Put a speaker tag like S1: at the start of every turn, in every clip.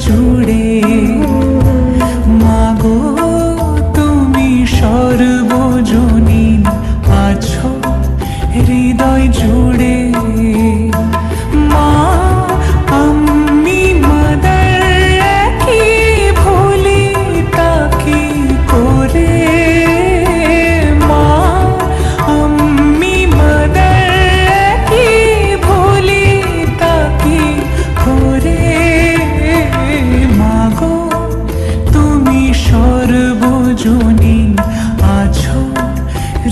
S1: জুড়ে। মাগো তুমি সর্বজনীন, আছো হৃদয় জুড়ে। মা আমি মাদার কি ভুলি তাকে করে। মা আমি মাদার কি ভুলি তাকে করে। মাগো তুমি সর্বজনীন, আছো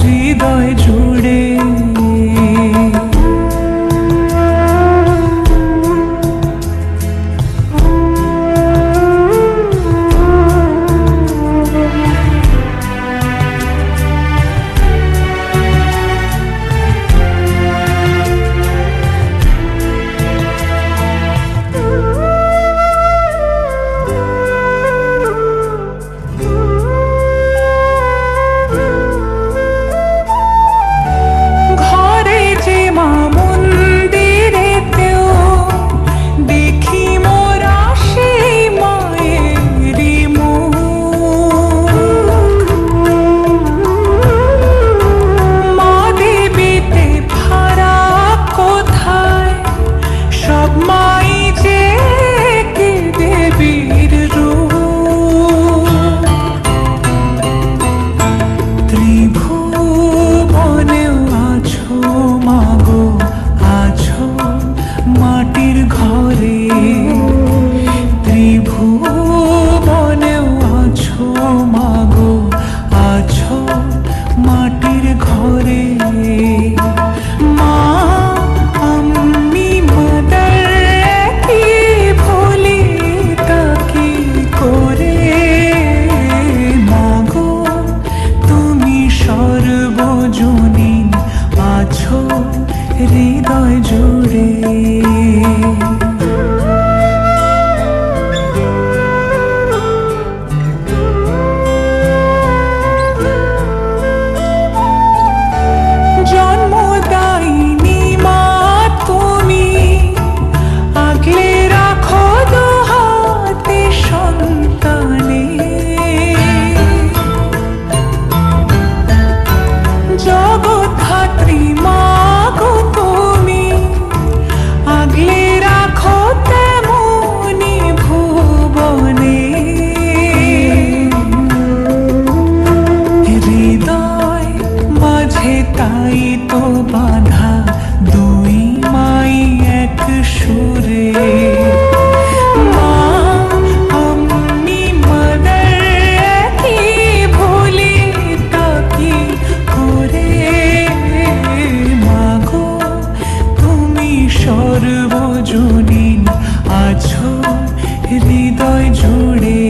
S1: হৃদয় জুড়ে। ত্রিভুবনেও আছো মাগো, আছো মাটির ঘরে। ত্রিভুবনেও আছো মাগো, আছো মাটির ঘরে। মা আমি মাদার কি ভুলি তাকে করে। মাগো তুমি সর্বজনীন, আছো হৃদয় জুড়ে। জন্মদায়িনী মা তুমি, আগলে রাখো দুহাতে সন্তানে। জগৎধাত্রী মাগো তুমি, আগলে রাখো তেমনি ভুবনে। হৃদয় মাঝে তাই তো বাঁধা, দুই মাই এক সুরে। মা আমি মাদার কি ভুলি তাকে করে। মাগো তুমি সর্বজনীন, আছো হৃদয় জুড়ে।